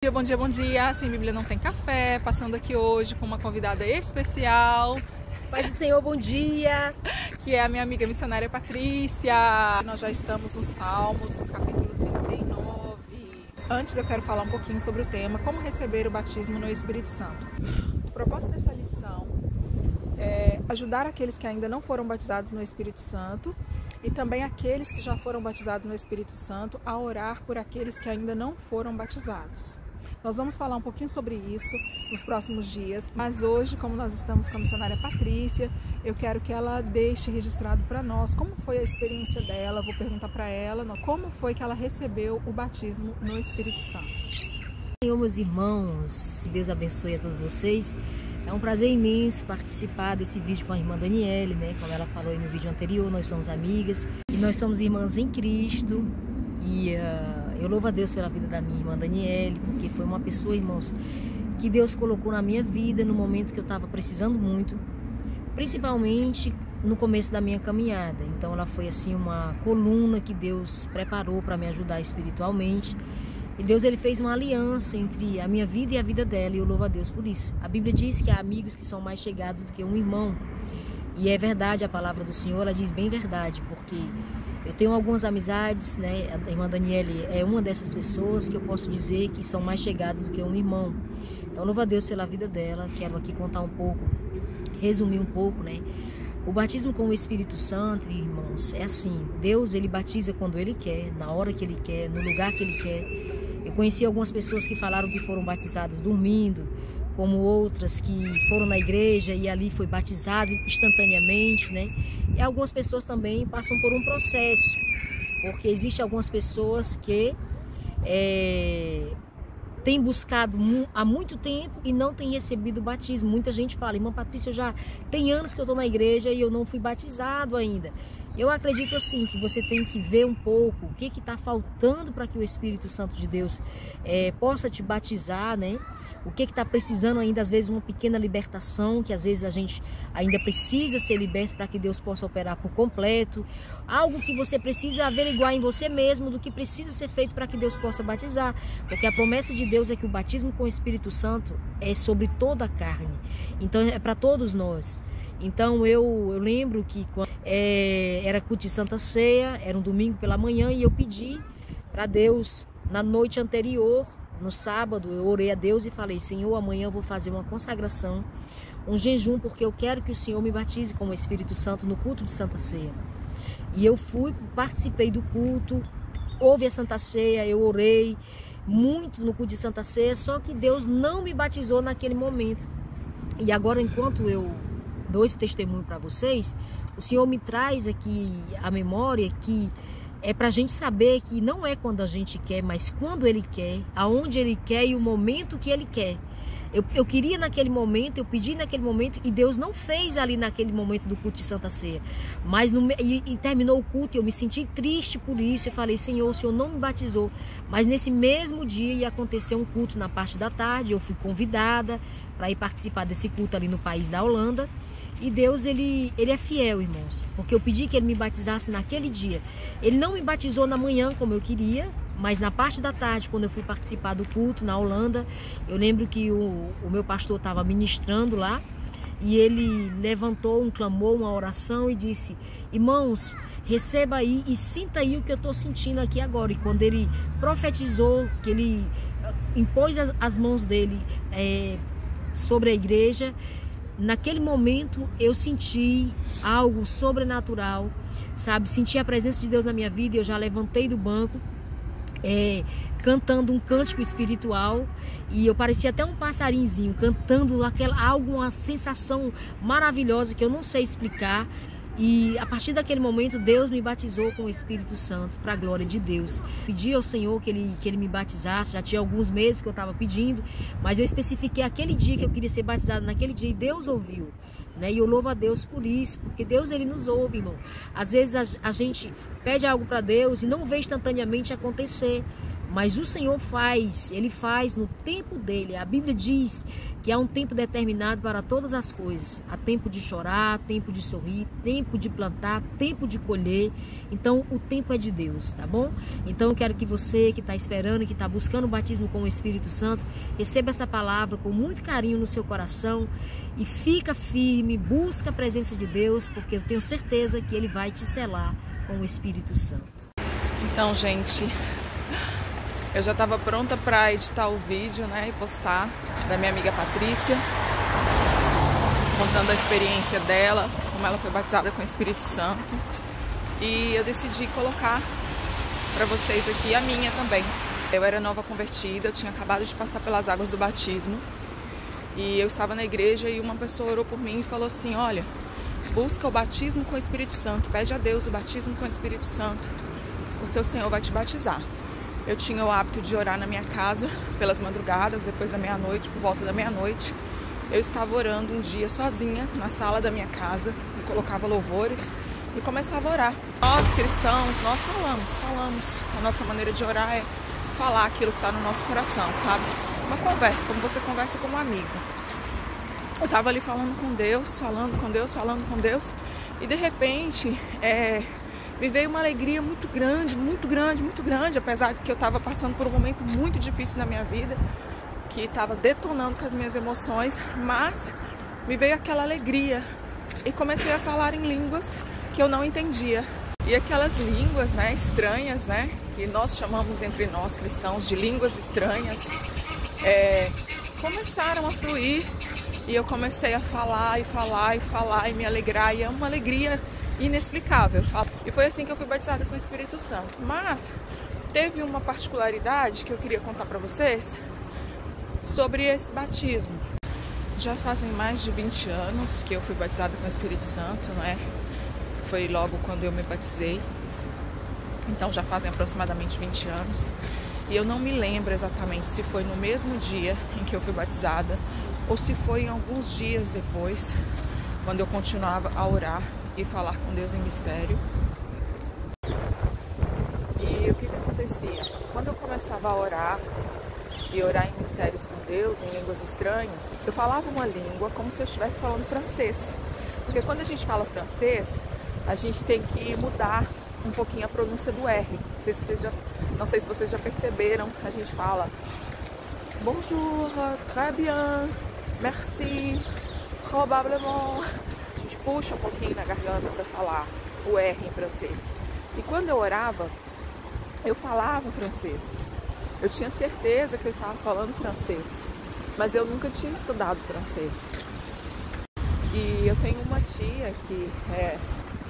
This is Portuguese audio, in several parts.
Bom dia, bom dia. Sem Bíblia não tem café. Passando aqui hoje com uma convidada especial. Paz do Senhor, bom dia. Que é a minha amiga missionária Patrícia. Nós já estamos nos Salmos, no capítulo 39. Antes eu quero falar um pouquinho sobre o tema, como receber o batismo no Espírito Santo. O propósito dessa lição é ajudar aqueles que ainda não foram batizados no Espírito Santo e também aqueles que já foram batizados no Espírito Santo a orar por aqueles que ainda não foram batizados. Nós vamos falar um pouquinho sobre isso nos próximos dias, mas hoje, como nós estamos com a missionária Patrícia, eu quero que ela deixe registrado para nós como foi a experiência dela. Vou perguntar para ela como foi que ela recebeu o batismo no Espírito Santo. Senhor, meus irmãos, Deus abençoe a todos vocês. É um prazer imenso participar desse vídeo com a irmã Daniele, né? Como ela falou aí no vídeo anterior, nós somos amigas e nós somos irmãs em Cristo. E eu louvo a Deus pela vida da minha irmã Daniele, porque foi uma pessoa, irmãos, que Deus colocou na minha vida no momento que eu estava precisando muito, principalmente no começo da minha caminhada. Então ela foi assim uma coluna que Deus preparou para me ajudar espiritualmente. E Deus ele fez uma aliança entre a minha vida e a vida dela, e eu louvo a Deus por isso. A Bíblia diz que há amigos que são mais chegados do que um irmão. E é verdade, a palavra do Senhor, ela diz bem verdade, porque eu tenho algumas amizades, né? A irmã Daniele é uma dessas pessoas que eu posso dizer que são mais chegadas do que um irmão. Então louvo a Deus pela vida dela. Quero aqui contar um pouco, resumir um pouco, né? O batismo com o Espírito Santo, irmãos, é assim. Deus ele batiza quando ele quer, na hora que ele quer, no lugar que ele quer. Eu conheci algumas pessoas que falaram que foram batizadas dormindo, como outras que foram na igreja e ali foi batizado instantaneamente, né? E algumas pessoas também passam por um processo, porque existem algumas pessoas que têm buscado há muito tempo e não têm recebido o batismo. Muita gente fala, irmã Patrícia, eu já tem anos que eu estou na igreja e eu não fui batizado ainda. Eu acredito assim que você tem que ver um pouco o que está faltando para que o Espírito Santo de Deus possa te batizar, né? O que está precisando ainda, às vezes, uma pequena libertação, que às vezes a gente ainda precisa ser liberto para que Deus possa operar por completo. Algo que você precisa averiguar em você mesmo do que precisa ser feito para que Deus possa batizar. Porque a promessa de Deus é que o batismo com o Espírito Santo é sobre toda a carne. Então é para todos nós. Então eu lembro que quando era culto de Santa Ceia, era um domingo pela manhã, e eu pedi para Deus, na noite anterior, no sábado, eu orei a Deus e falei, Senhor, amanhã eu vou fazer uma consagração, um jejum, porque eu quero que o Senhor me batize com o Espírito Santo no culto de Santa Ceia. E eu fui, participei do culto, houve a Santa Ceia, eu orei muito no culto de Santa Ceia, só que Deus não me batizou naquele momento. E agora, enquanto eu dou esse testemunho para vocês, o Senhor me traz aqui a memória que é para a gente saber que não é quando a gente quer, mas quando Ele quer, aonde Ele quer e o momento que Ele quer. Eu queria naquele momento, eu pedi naquele momento, e Deus não fez ali naquele momento do culto de Santa Ceia. Mas e terminou o culto, eu me senti triste por isso. Eu falei, Senhor, o Senhor não me batizou. Mas nesse mesmo dia ia acontecer um culto na parte da tarde. Eu fui convidada para ir participar desse culto ali no país da Holanda. E Deus, ele é fiel, irmãos, porque eu pedi que Ele me batizasse naquele dia. Ele não me batizou na manhã como eu queria, mas na parte da tarde, quando eu fui participar do culto na Holanda, eu lembro que o meu pastor estava ministrando lá, e ele levantou um clamor, uma oração, e disse, irmãos, receba aí e sinta aí o que eu estou sentindo aqui agora. E quando ele profetizou, que ele impôs as mãos dele sobre a igreja, naquele momento eu senti algo sobrenatural, sabe? Senti a presença de Deus na minha vida, e eu já levantei do banco, cantando um cântico espiritual, e eu parecia até um passarinzinho cantando uma sensação maravilhosa que eu não sei explicar. E a partir daquele momento Deus me batizou com o Espírito Santo, para a glória de Deus. Pedi ao Senhor que ele me batizasse, já tinha alguns meses que eu estava pedindo, mas eu especifiquei aquele dia que eu queria ser batizado naquele dia, e Deus ouviu, né? E eu louvo a Deus por isso, porque Deus ele nos ouve, irmão. Às vezes a gente pede algo para Deus e não vê instantaneamente acontecer. Mas o Senhor faz, Ele faz no tempo dele. A Bíblia diz que há um tempo determinado para todas as coisas. Há tempo de chorar, tempo de sorrir, tempo de plantar, tempo de colher. Então o tempo é de Deus, tá bom? Então eu quero que você que está esperando, que está buscando o batismo com o Espírito Santo, receba essa palavra com muito carinho no seu coração e fica firme, busca a presença de Deus, porque eu tenho certeza que Ele vai te selar com o Espírito Santo. Então, gente, eu já estava pronta para editar o vídeo, né, e postar, da minha amiga Patrícia, contando a experiência dela, como ela foi batizada com o Espírito Santo. E eu decidi colocar para vocês aqui a minha também. Eu era nova convertida, eu tinha acabado de passar pelas águas do batismo. E eu estava na igreja e uma pessoa orou por mim e falou assim: olha, busca o batismo com o Espírito Santo, pede a Deus o batismo com o Espírito Santo, porque o Senhor vai te batizar. Eu tinha o hábito de orar na minha casa pelas madrugadas, depois da meia-noite, por volta da meia-noite. Eu estava orando um dia sozinha na sala da minha casa, eu colocava louvores e começava a orar. Nós cristãos, nós falamos. A nossa maneira de orar é falar aquilo que está no nosso coração, sabe? Uma conversa, como você conversa com um amigo. Eu estava ali falando com Deus, falando com Deus, e de repente me veio uma alegria muito grande, apesar de que eu estava passando por um momento muito difícil na minha vida, que estava detonando com as minhas emoções, mas me veio aquela alegria e comecei a falar em línguas que eu não entendia. E aquelas línguas, né, estranhas, né, que nós chamamos entre nós cristãos de línguas estranhas, começaram a fluir e eu comecei a falar e me alegrar, e é uma alegria inexplicável. E foi assim que eu fui batizada com o Espírito Santo. Mas teve uma particularidade que eu queria contar para vocês sobre esse batismo. Já fazem mais de 20 anos que eu fui batizada com o Espírito Santo, não é? Foi logo quando eu me batizei. Então já fazem aproximadamente 20 anos. E eu não me lembro exatamente se foi no mesmo dia em que eu fui batizada ou se foi em alguns dias depois, quando eu continuava a orar e falar com Deus em mistério. E o que acontecia? Quando eu começava a orar e orar em mistérios com Deus, em línguas estranhas, eu falava uma língua como se eu estivesse falando francês. Porque quando a gente fala francês, a gente tem que mudar um pouquinho a pronúncia do R. Não sei se vocês já perceberam, a gente fala bonjour, très bien, merci, probablement. A gente puxa um pouquinho na garganta para falar o R em francês. E quando eu orava, eu falava francês. Eu tinha certeza que eu estava falando francês, mas eu nunca tinha estudado francês. E eu tenho uma tia que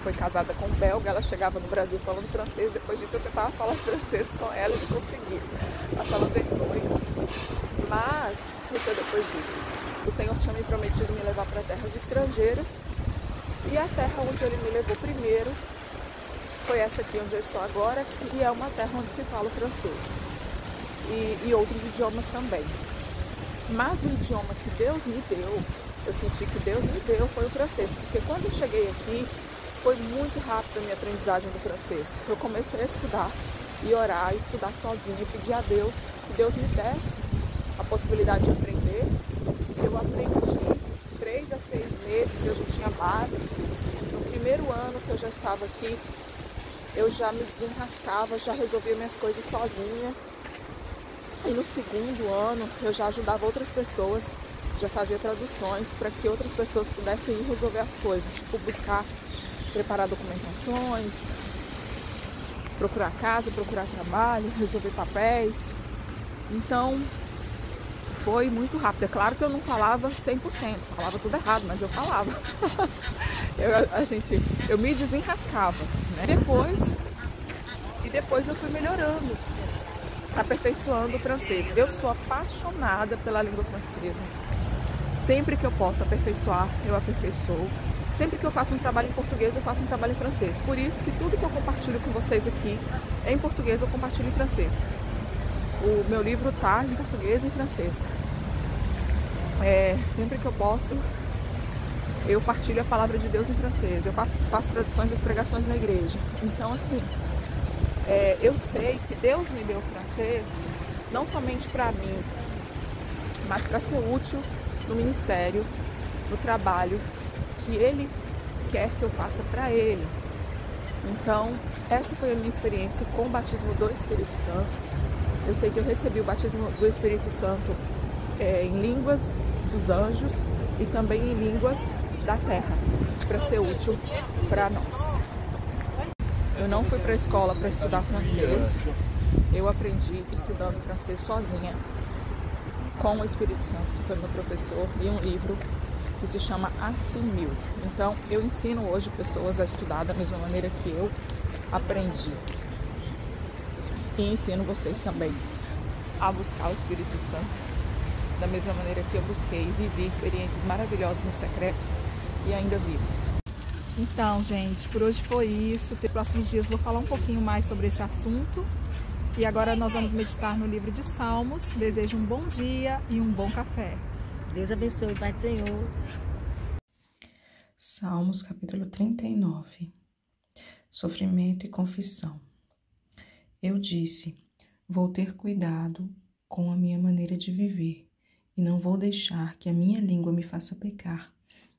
foi casada com um belga, ela chegava no Brasil falando francês, depois disso eu tentava falar francês com ela e não conseguia. Passava vergonha. Mas, isso é depois disso. O Senhor tinha me prometido me levar para terras estrangeiras, e a terra onde Ele me levou primeiro foi essa aqui onde eu estou agora, e é uma terra onde se fala o francês. E outros idiomas também. Mas o idioma que Deus me deu, eu senti que Deus me deu, foi o francês. Porque quando eu cheguei aqui, foi muito rápido a minha aprendizagem do francês. Eu comecei a estudar e orar, estudar sozinha, e pedir a Deus que Deus me desse a possibilidade de aprender. Eu aprendi 3 a 6 meses, eu já tinha base. No primeiro ano que eu já estava aqui, eu já me desenrascava, já resolvia minhas coisas sozinha. E no segundo ano eu já ajudava outras pessoas, já fazia traduções para que outras pessoas pudessem ir resolver as coisas, tipo preparar documentações, procurar casa, procurar trabalho, resolver papéis. Então foi muito rápido. É claro que eu não falava 100%, falava tudo errado, mas eu falava. eu me desenrascava, né? Depois eu fui melhorando, aperfeiçoando o francês. Eu sou apaixonada pela língua francesa. Sempre que eu posso aperfeiçoar, eu aperfeiçoo. Sempre que eu faço um trabalho em português, eu faço um trabalho em francês. Por isso que tudo que eu compartilho com vocês aqui é em português, eu compartilho em francês. O meu livro tá em português e em francês. Sempre que eu posso, eu partilho a palavra de Deus em francês. Eu faço traduções das pregações na igreja. Então, assim, Eu sei que Deus me deu o francês não somente para mim, mas para ser útil no ministério, no trabalho que Ele quer que eu faça para Ele. Então, essa foi a minha experiência com o batismo do Espírito Santo. Eu sei que eu recebi o batismo do Espírito Santo em línguas dos anjos e também em línguas da terra, para ser útil para nós. Eu não fui para a escola para estudar francês. Eu aprendi estudando francês sozinha, com o Espírito Santo, que foi meu professor, e um livro que se chama Assimil. Então, eu ensino hoje pessoas a estudar da mesma maneira que eu aprendi. E ensino vocês também a buscar o Espírito Santo da mesma maneira que eu busquei e vivi experiências maravilhosas no secreto e ainda vivo. Então, gente, por hoje foi isso. Nos próximos dias vou falar um pouquinho mais sobre esse assunto. E agora nós vamos meditar no livro de Salmos. Desejo um bom dia e um bom café. Deus abençoe, Pai do Senhor. Salmos capítulo 39. Sofrimento e confissão. Eu disse, vou ter cuidado com a minha maneira de viver e não vou deixar que a minha língua me faça pecar.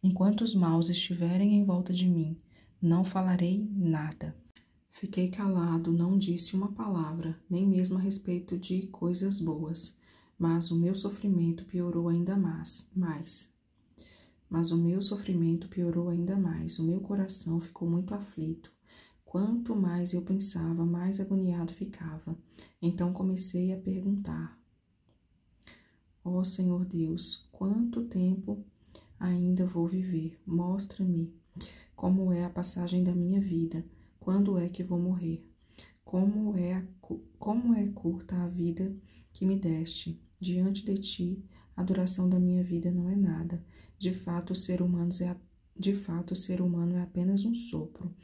Enquanto os maus estiverem em volta de mim, não falarei nada. Fiquei calado, não disse uma palavra, nem mesmo a respeito de coisas boas. Mas o meu sofrimento piorou ainda mais. O meu coração ficou muito aflito. Quanto mais eu pensava, mais agoniado ficava. Então comecei a perguntar: ó Senhor Deus, quanto tempo ainda vou viver? Mostra-me como é a passagem da minha vida. Quando é que vou morrer? Como é curta a vida que me deste. Diante de ti, a duração da minha vida não é nada. De fato, o ser humano é apenas um sopro.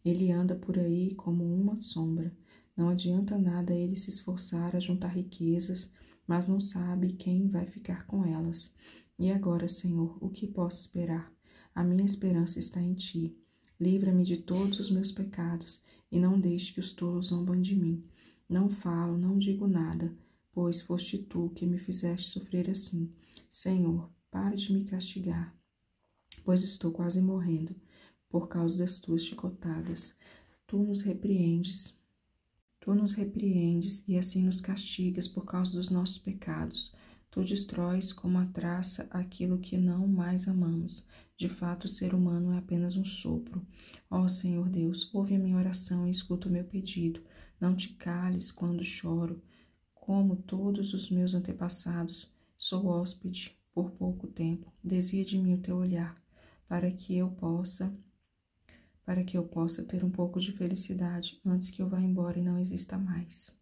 Ele anda por aí como uma sombra. Não adianta nada ele se esforçar a juntar riquezas, mas não sabe quem vai ficar com elas. E agora, Senhor, o que posso esperar? A minha esperança está em ti. Livra-me de todos os meus pecados e não deixe que os tolos zombem de mim. Não falo, não digo nada, pois foste tu que me fizeste sofrer assim. Senhor, pare de me castigar, pois estou quase morrendo por causa das tuas chicotadas. Tu nos repreendes e assim nos castigas por causa dos nossos pecados. Tu destróis como a traça aquilo que não mais amamos. De fato, o ser humano é apenas um sopro. Ó Senhor Deus, ouve a minha oração e escuta o meu pedido. Não te cales quando choro. Como todos os meus antepassados, sou hóspede por pouco tempo. Desvia de mim o teu olhar, para que eu possa ter um pouco de felicidade antes que eu vá embora e não exista mais.